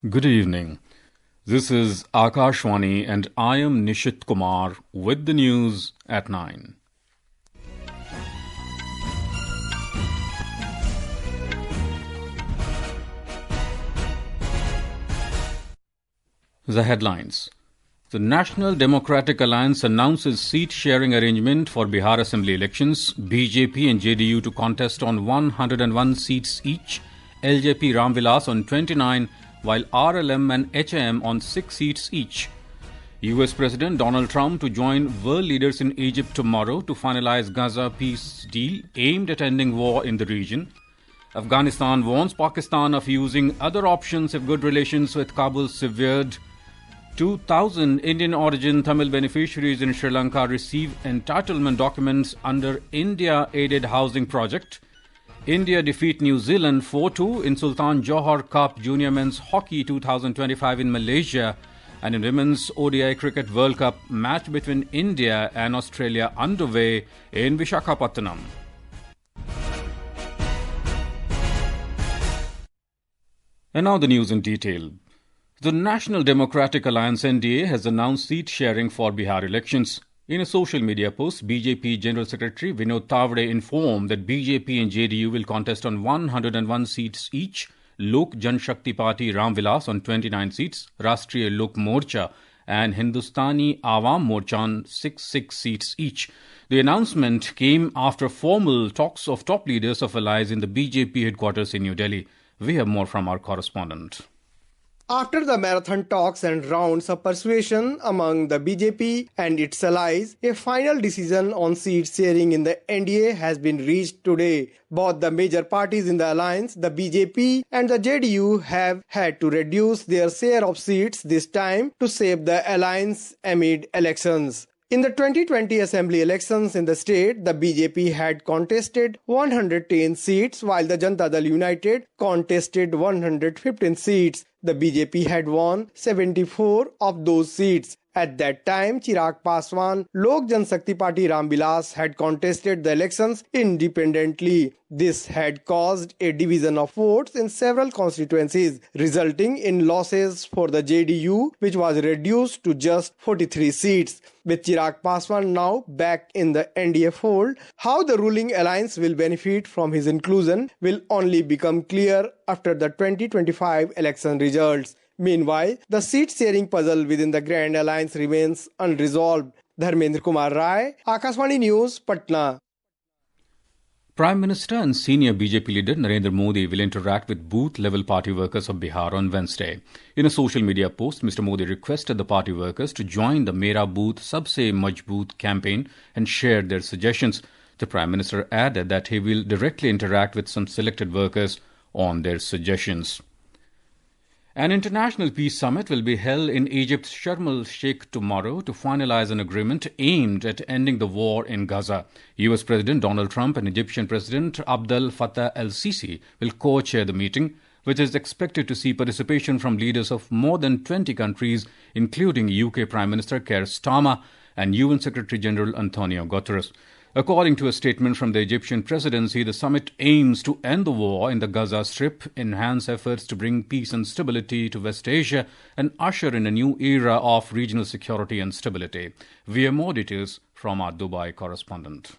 Good evening. This is Akashwani and I am Nishit Kumar with the news at 9. The headlines. The National Democratic Alliance announces seat-sharing arrangement for Bihar Assembly Elections, BJP and JDU to contest on 101 seats each, LJP Vilas on 29, while RLM and HAM on 6 seats each. US President Donald Trump to join world leaders in Egypt tomorrow to finalize Gaza peace deal aimed at ending war in the region. Afghanistan warns Pakistan of using other options if good relations with Kabul severed. 2,000 Indian origin Tamil beneficiaries in Sri Lanka receive entitlement documents under India-aided housing project. India defeat New Zealand 4-2 in Sultan Johor Cup Junior Men's Hockey 2025 in Malaysia, and in Women's ODI Cricket World Cup match between India and Australia underway in Visakhapatnam. And now the news in detail. The National Democratic Alliance NDA has announced seat sharing for Bihar elections. In a social media post, BJP General Secretary Vinod Tavade informed that BJP and JDU will contest on 101 seats each, Lok Janshakti Party Vilas on 29 seats, Rashtriya Lok Morcha and Hindustani Awam Morcha on 6 seats each. The announcement came after formal talks of top leaders of allies in the BJP headquarters in New Delhi. We have more from our correspondent. After the marathon talks and rounds of persuasion among the BJP and its allies, a final decision on seat sharing in the NDA has been reached today. Both the major parties in the alliance, the BJP and the JDU, have had to reduce their share of seats this time to save the alliance amid elections. In the 2020 Assembly elections in the state, the BJP had contested 110 seats while the Janata Dal United contested 115 seats. The BJP had won 74 of those seats. At that time, Chirag Paswan, Lok Janshakti Party Vilas had contested the elections independently. This had caused a division of votes in several constituencies, resulting in losses for the JDU, which was reduced to just 43 seats. With Chirag Paswan now back in the NDA fold, how the ruling alliance will benefit from his inclusion will only become clear after the 2025 election results. Meanwhile, the seat-sharing puzzle within the Grand Alliance remains unresolved. Dharmendra Kumar Rai, Akashwani News, Patna. Prime Minister and senior BJP leader Narendra Modi will interact with booth-level party workers of Bihar on Wednesday. In a social media post, Mr. Modi requested the party workers to join the Mera Booth Sabse Majboot campaign and share their suggestions. The Prime Minister added that he will directly interact with some selected workers on their suggestions. An international peace summit will be held in Egypt's Sharm el-Sheikh tomorrow to finalize an agreement aimed at ending the war in Gaza. US President Donald Trump and Egyptian President Abdel Fattah el-Sisi will co-chair the meeting, which is expected to see participation from leaders of more than 20 countries, including UK Prime Minister Keir Starmer and UN Secretary General Antonio Guterres. According to a statement from the Egyptian presidency, the summit aims to end the war in the Gaza Strip, enhance efforts to bring peace and stability to West Asia, and usher in a new era of regional security and stability. We have more details from our Dubai correspondent.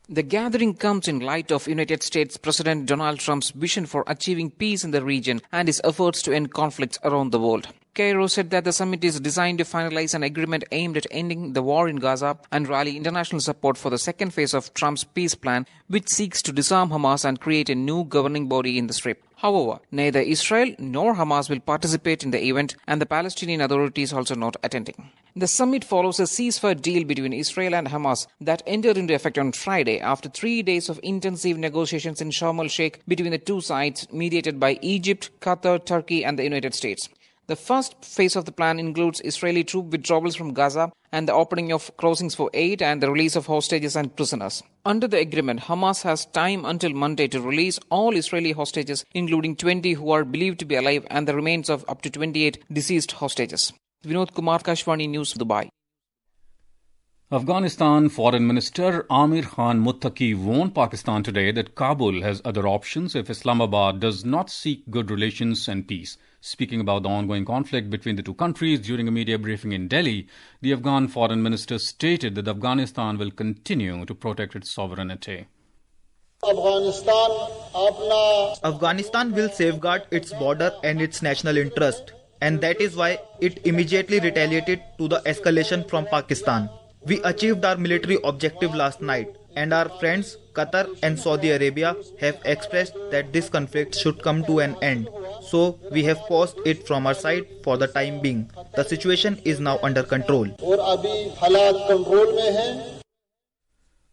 The gathering comes in light of United States President Donald Trump's vision for achieving peace in the region and his efforts to end conflicts around the world. Cairo said that the summit is designed to finalize an agreement aimed at ending the war in Gaza and rally international support for the second phase of Trump's peace plan, which seeks to disarm Hamas and create a new governing body in the Strip. However, neither Israel nor Hamas will participate in the event, and the Palestinian Authority is also not attending. The summit follows a ceasefire deal between Israel and Hamas that entered into effect on Friday after 3 days of intensive negotiations in Sharm el-Sheikh between the two sides, mediated by Egypt, Qatar, Turkey, and the United States. The first phase of the plan includes Israeli troop withdrawals from Gaza and the opening of crossings for aid and the release of hostages and prisoners. Under the agreement, Hamas has time until Monday to release all Israeli hostages, including 20 who are believed to be alive and the remains of up to 28 deceased hostages. Vinod Kumar, Kashwani News, Dubai. Afghanistan Foreign Minister Amir Khan Muttaqi warned Pakistan today that Kabul has other options if Islamabad does not seek good relations and peace. Speaking about the ongoing conflict between the two countries during a media briefing in Delhi, the Afghan foreign minister stated that Afghanistan will continue to protect its sovereignty. Afghanistan will safeguard its border and its national interest, and that is why it immediately retaliated to the escalation from Pakistan. We achieved our military objective last night, and our friends Qatar and Saudi Arabia have expressed that this conflict should come to an end. So we have paused it from our side for the time being. The situation is now under control.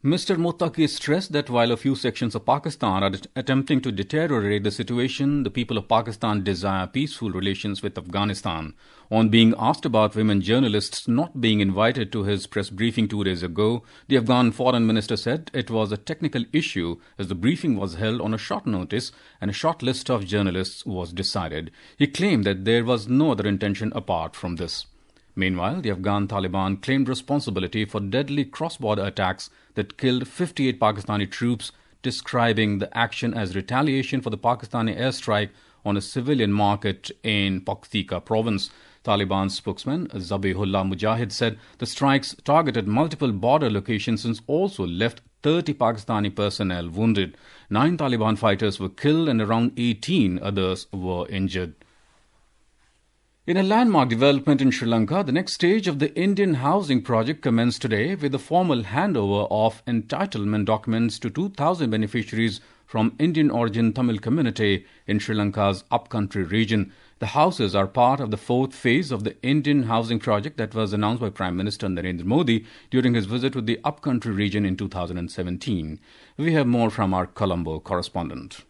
Mr. Muttaqi stressed that while a few sections of Pakistan are attempting to deteriorate the situation, the people of Pakistan desire peaceful relations with Afghanistan. On being asked about women journalists not being invited to his press briefing 2 days ago, the Afghan foreign minister said it was a technical issue as the briefing was held on a short notice and a short list of journalists was decided. He claimed that there was no other intention apart from this. Meanwhile, the Afghan Taliban claimed responsibility for deadly cross-border attacks that killed 58 Pakistani troops, describing the action as retaliation for the Pakistani airstrike on a civilian market in Paktika province. Taliban spokesman Zabihullah Mujahid said the strikes targeted multiple border locations and also left 30 Pakistani personnel wounded. 9 Taliban fighters were killed and around 18 others were injured. In a landmark development in Sri Lanka, the next stage of the Indian housing project commenced today with the formal handover of entitlement documents to 2,000 beneficiaries from Indian origin Tamil community in Sri Lanka's upcountry region. The houses are part of the 4th phase of the Indian housing project that was announced by Prime Minister Narendra Modi during his visit to the upcountry region in 2017. We have more from our Colombo correspondent.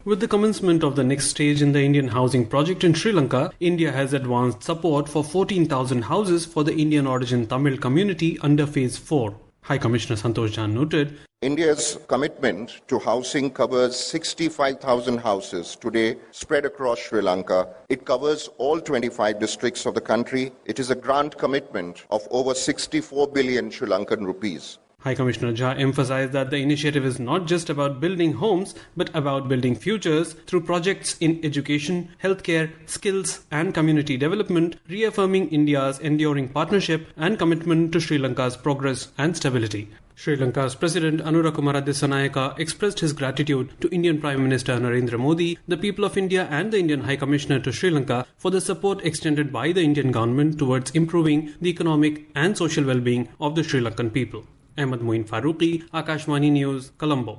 With the commencement of the next stage in the Indian housing project in Sri Lanka, India has advanced support for 14,000 houses for the Indian origin Tamil community under Phase 4. High Commissioner Santosh Jan noted, India's commitment to housing covers 65,000 houses today spread across Sri Lanka. It covers all 25 districts of the country. It is a grant commitment of over 64 billion Sri Lankan rupees. High Commissioner Jha emphasized that the initiative is not just about building homes, but about building futures through projects in education, healthcare, skills and community development, reaffirming India's enduring partnership and commitment to Sri Lanka's progress and stability. Sri Lanka's President Anurakumara Dissanayaka expressed his gratitude to Indian Prime Minister Narendra Modi, the people of India and the Indian High Commissioner to Sri Lanka for the support extended by the Indian government towards improving the economic and social well-being of the Sri Lankan people. Ahmed Moin Faruqi, Akashwani News, Colombo.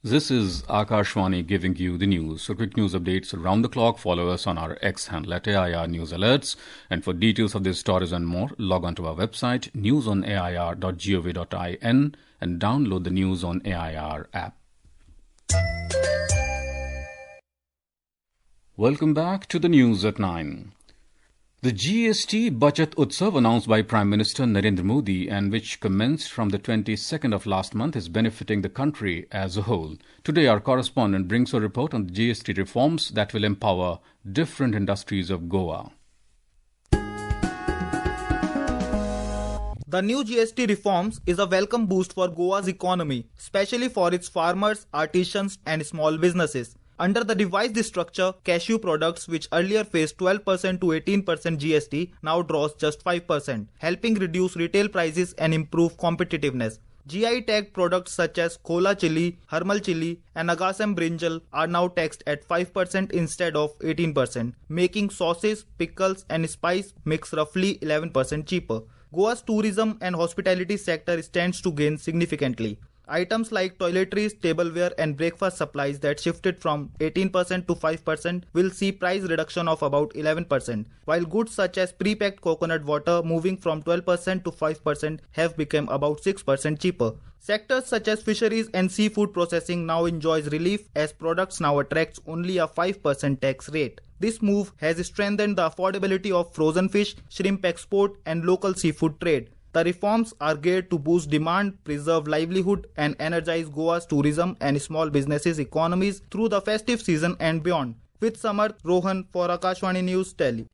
This is Akashwani giving you the news. For quick news updates around the clock, follow us on our X handle at AIR News Alerts. And for details of these stories and more, log on to our website newsonair.gov.in and download the News on AIR app. Welcome back to the news at 9. The GST Bachat Utsav announced by Prime Minister Narendra Modi and which commenced from the 22nd of last month is benefiting the country as a whole. Today our correspondent brings a report on the GST reforms that will empower different industries of Goa. The new GST reforms is a welcome boost for Goa's economy, especially for its farmers, artisans and small businesses. Under the revised structure, cashew products which earlier faced 12% to 18% GST now draws just 5%, helping reduce retail prices and improve competitiveness. GI tagged products such as Khola chili, Harmal chili and Agasam brinjal are now taxed at 5% instead of 18%, making sauces, pickles and spice mix roughly 11% cheaper. Goa's tourism and hospitality sector stands to gain significantly. Items like toiletries, tableware and breakfast supplies that shifted from 18% to 5% will see price reduction of about 11%, while goods such as pre-packed coconut water moving from 12% to 5% have become about 6% cheaper. Sectors such as fisheries and seafood processing now enjoys relief as products now attracts only a 5% tax rate. This move has strengthened the affordability of frozen fish, shrimp export and local seafood trade. The reforms are geared to boost demand, preserve livelihood and energize Goa's tourism and small businesses economies through the festive season and beyond. With Samarth Rohan for Akashwani News, Delhi.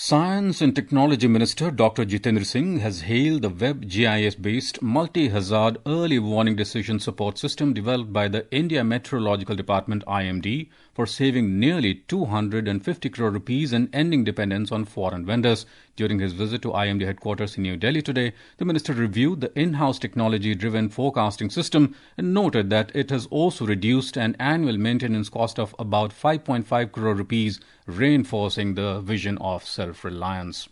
Science and Technology Minister Dr. Jitendra Singh has hailed the web GIS-based multi-hazard early warning decision support system developed by the India Meteorological Department IMD for saving nearly 250 crore rupees and ending dependence on foreign vendors. During his visit to IMD headquarters in New Delhi today, the minister reviewed the in-house technology-driven forecasting system and noted that it has also reduced an annual maintenance cost of about 5.5 crore rupees, reinforcing the vision of self-reliance.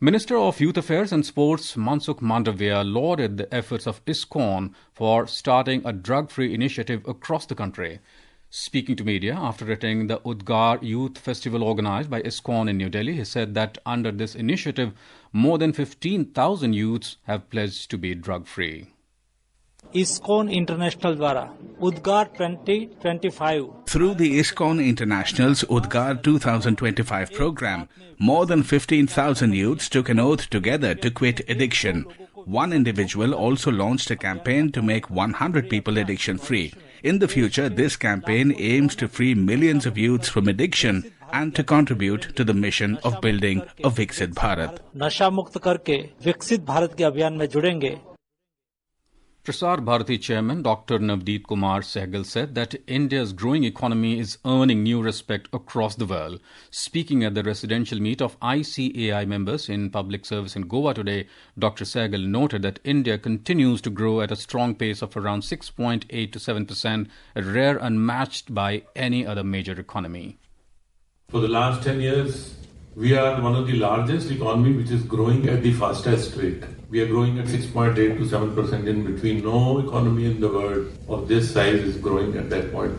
Minister of Youth Affairs and Sports Mansukh Mandavia lauded the efforts of ISKCON for starting a drug-free initiative across the country. Speaking to media after attending the Udgar Youth Festival organized by ISKCON in New Delhi, he said that under this initiative, more than 15,000 youths have pledged to be drug-free. ISKCON International द्वारा उद्गार 2025 Through the ISKCON International's Udgar 2025 program, more than 15,000 youths took an oath together to quit addiction. One individual also launched a campaign to make 100 people addiction-free. In the future, this campaign aims to free millions of youths from addiction and to contribute to the mission of building a Viksit Bharat. नशा मुक्त करके विकसित भारत के अभियान में जुड़ेंगे. Prasar Bharati Chairman Dr. Navdeep Kumar Sehgal said that India's growing economy is earning new respect across the world. Speaking at the residential meet of ICAI members in public service in Goa today, Dr. Sehgal noted that India continues to grow at a strong pace of around 6.8 to 7%, a rare unmatched by any other major economy. For the last 10 years, we are one of the largest economy which is growing at the fastest rate. We are growing at 6.8 to 7% in between. No economy in the world of this size is growing at that point.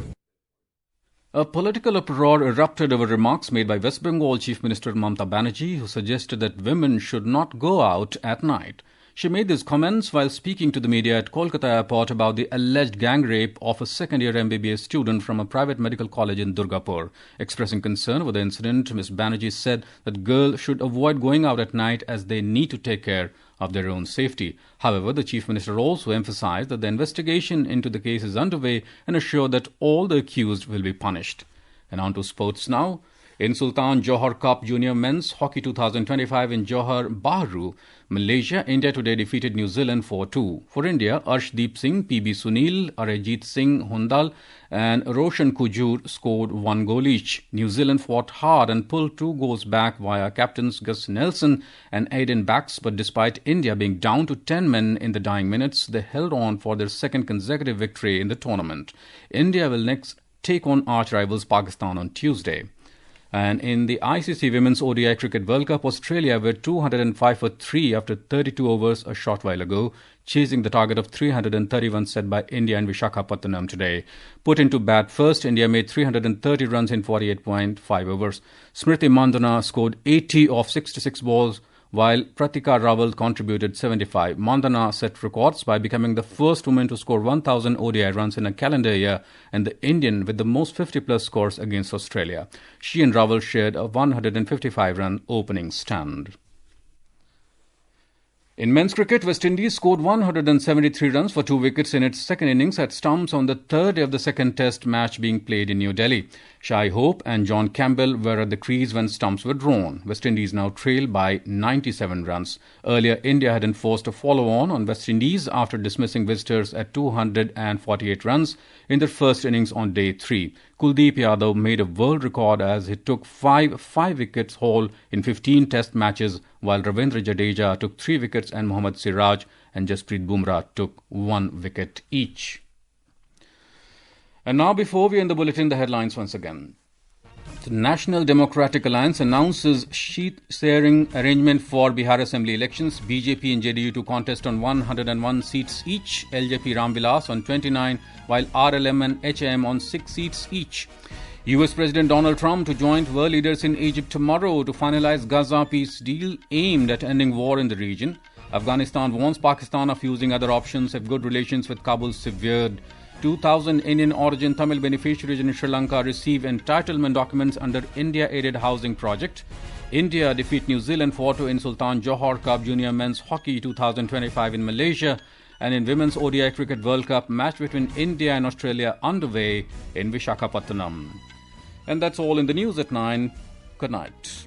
A political uproar erupted over remarks made by West Bengal Chief Minister Mamata Banerjee, who suggested that women should not go out at night. She made these comments while speaking to the media at Kolkata airport about the alleged gang rape of a second-year MBBS student from a private medical college in Durgapur. Expressing concern over the incident, Ms. Banerjee said that girls should avoid going out at night as they need to take care of their own safety. However, the Chief Minister also emphasized that the investigation into the case is underway and assured that all the accused will be punished. And on to sports now. In Sultan Johor Cup Junior Men's Hockey 2025 in Johor Bahru, Malaysia, India today defeated New Zealand 4-2. For India, Arshdeep Singh, PB Sunil, Arajit Singh Hundal and Roshan Kujur scored 1 goal each. New Zealand fought hard and pulled 2 goals back via captains Gus Nelson and Aiden Bax, but despite India being down to 10 men in the dying minutes, they held on for their second consecutive victory in the tournament. India will next take on arch-rivals Pakistan on Tuesday. And in the ICC Women's ODI Cricket World Cup, Australia were 205 for 3 after 32 overs a short while ago, chasing the target of 331 set by India in Visakhapatnam today. Put into bat first, India made 330 runs in 48.5 overs. Smriti Mandhana scored 80 off 66 balls, while Pratika Rawal contributed 75. Mandhana set records by becoming the first woman to score 1,000 ODI runs in a calendar year and the Indian with the most 50-plus scores against Australia. She and Rawal shared a 155-run opening stand. In men's cricket, West Indies scored 173 runs for 2 wickets in its second innings at stumps on the third day of the second test match being played in New Delhi. Shai Hope and John Campbell were at the crease when stumps were drawn. West Indies now trail by 97 runs. Earlier, India had enforced a follow-on on West Indies after dismissing visitors at 248 runs in their first innings on day 3. Kuldeep Yadav made a world record as he took 5 wickets haul in 15 test matches, while Ravindra Jadeja took 3 wickets and Mohammad Siraj and Jasprit Bumrah took 1 wicket each. And now, before we end the bulletin, the headlines once again. The National Democratic Alliance announces seat-sharing arrangement for Bihar Assembly Elections. BJP and JDU to contest on 101 seats each. LJP Vilas on 29, while RLM and HAM on 6 seats each. US President Donald Trump to join world leaders in Egypt tomorrow to finalize Gaza peace deal aimed at ending war in the region. Afghanistan warns Pakistan of using other options if good relations with Kabul severed. 2,000 Indian origin Tamil beneficiaries in Sri Lanka receive entitlement documents under India-aided housing project. India defeat New Zealand 4-2 in Sultan Johor Cup Junior Men's Hockey 2025 in Malaysia. And in Women's ODI Cricket World Cup, match between India and Australia underway in Visakhapatnam. And that's all in the news at 9. Good night.